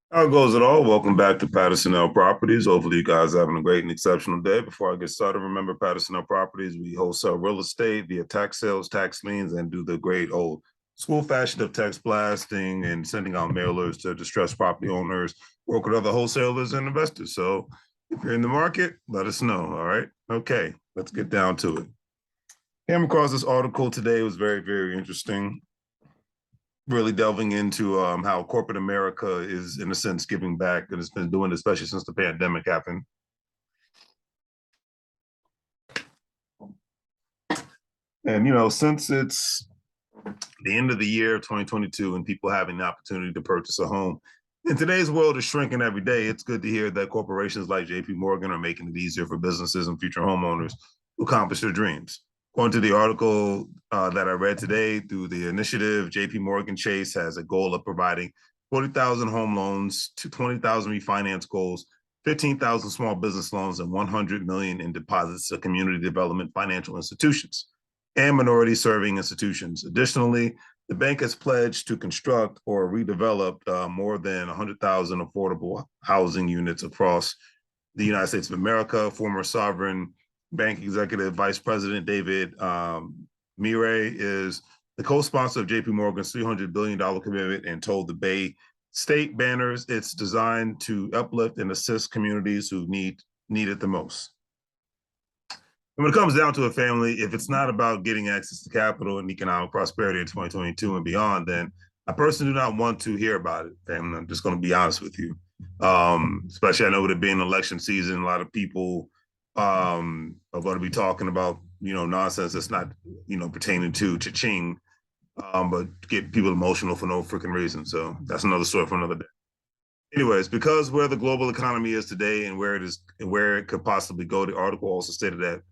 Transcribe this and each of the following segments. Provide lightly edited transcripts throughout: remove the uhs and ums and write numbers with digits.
How goes it all? Welcome back to Patterson L Properties. Hopefully, you guys are having a great and exceptional day. Before I get started, remember Patterson L Properties. We wholesale real estate via tax sales, tax liens, and do the great old school fashion of text blasting and sending out mailers to distressed property owners, work with other wholesalers and investors. So, if you're in the market, let us know. All right. Okay, let's get down to it. Came across this article today. It was very, very interesting, really delving into how corporate America is, in a sense, giving back, and it's been doing it, especially since the pandemic happened. And since it's the end of the year 2022 and people having the opportunity to purchase a home, in today's world is shrinking every day. It's good to hear that corporations like JP Morgan are making it easier for businesses and future homeowners to accomplish their dreams. According to the article that I read today, through the initiative, JP Morgan Chase has a goal of providing 40,000 home loans, to 20,000 refinance goals, 15,000 small business loans, and 100 million in deposits to community development financial institutions and minority serving institutions. Additionally, the bank has pledged to construct or redevelop more than 100,000 affordable housing units across the United States of America. Former sovereign bank executive vice president David Mire is the co-sponsor of JP Morgan's $300 billion commitment and told the Bay State banners it's designed to uplift and assist communities who need it the most. And when it comes down to a family, if it's not about getting access to capital and economic prosperity in 2022 and beyond, then I personally do not want to hear about it. And I'm just going to be honest with you. Especially, I know with it being election season, a lot of people are going to be talking about nonsense that's not pertaining to cha-ching, but get people emotional for no freaking reason. So that's another story for another day. Anyways, because where the global economy is today and where it is and where it could possibly go, the article also stated that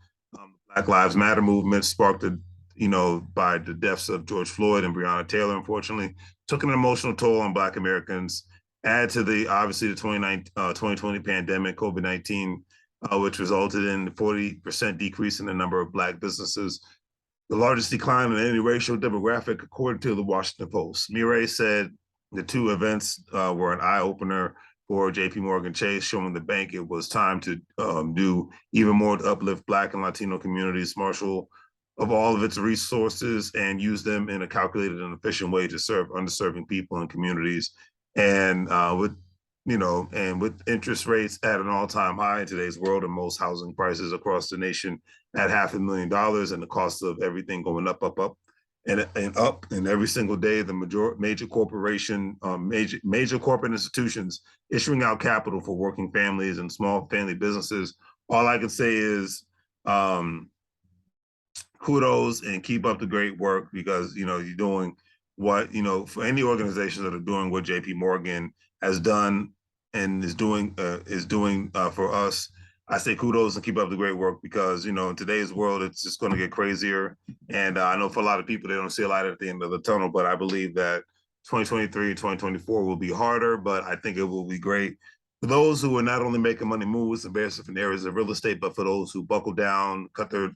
Black Lives Matter movement sparked, by the deaths of George Floyd and Breonna Taylor, unfortunately, took an emotional toll on Black Americans. Add to the obviously the 2020 pandemic, COVID-19, which resulted in a 40% decrease in the number of Black businesses, the largest decline in any racial demographic, according to the Washington Post. Murray said the two events were an eye opener for JP Morgan Chase, showing the bank it was time to do even more to uplift Black and Latino communities, marshal of all of its resources, and use them in a calculated and efficient way to serve underserving people and communities. And with interest rates at an all-time high in today's world, and most housing prices across the nation at $500,000, and the cost of everything going up, and up, and every single day the major corporate institutions issuing out capital for working families and small family businesses. All I can say is kudos and keep up the great work, because you're doing what for any organizations that are doing what JP Morgan has done and is doing for us. I say kudos and keep up the great work, because in today's world it's just going to get crazier. And I know for a lot of people they don't see a light at the end of the tunnel, but I believe that 2023, 2024 will be harder, but I think it will be great for those who are not only making money moves in various different areas of real estate, but for those who buckle down, cut their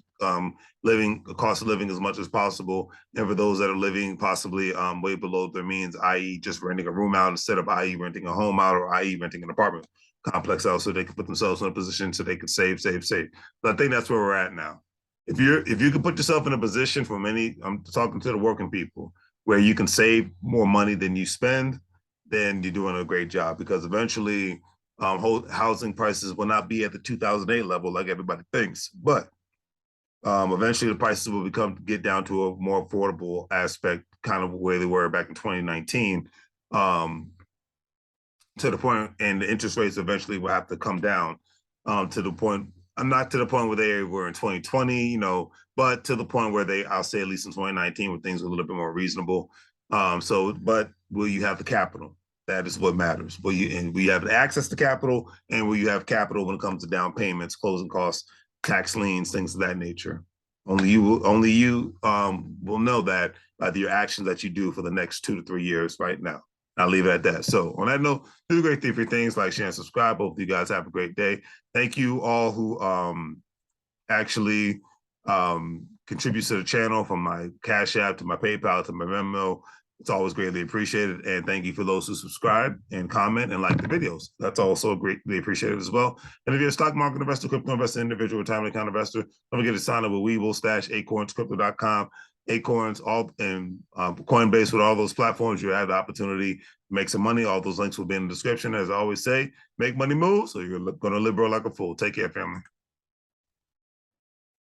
living cost of living as much as possible, and for those that are living possibly way below their means, i.e., just renting a room out instead of i.e. renting a home out, or i.e. renting an apartment complex out, so they can put themselves in a position so they can save. But I think that's where we're at now. If you can put yourself in a position, I'm talking to the working people, where you can save more money than you spend, then you're doing a great job, because eventually housing prices will not be at the 2008 level like everybody thinks, but eventually the prices will get down to a more affordable aspect, kind of where they were back in 2019, to the point, and the interest rates eventually will have to come down to the point, not to the point where they were in 2020, but to the point where I'll say at least in 2019, where things were a little bit more reasonable. But will you have the capital? That is what matters. Will you have access to capital, and will you have capital when it comes to down payments, closing costs, tax liens, things of that nature? Only you will know that by your actions that you do for the next 2 to 3 years right now. I'll leave it at that. So on that note, do the great thing for things, like, share, and subscribe. Hope you guys have a great day. Thank you all who actually contributes to the channel, from my Cash App to my PayPal to my Venmo. It's always greatly appreciated. And thank you for those who subscribe and comment and like the videos. That's also greatly appreciated as well. And if you're a stock market investor, crypto investor, individual retirement account investor, don't forget to sign up with WEBULL, Stash, Acorns, Crypto.com, Acorns, all and Coinbase. With all those platforms, you have the opportunity to make some money. All those links will be in the description. As I always say, make money move, so you're going to live, bro, like a fool. Take care, family.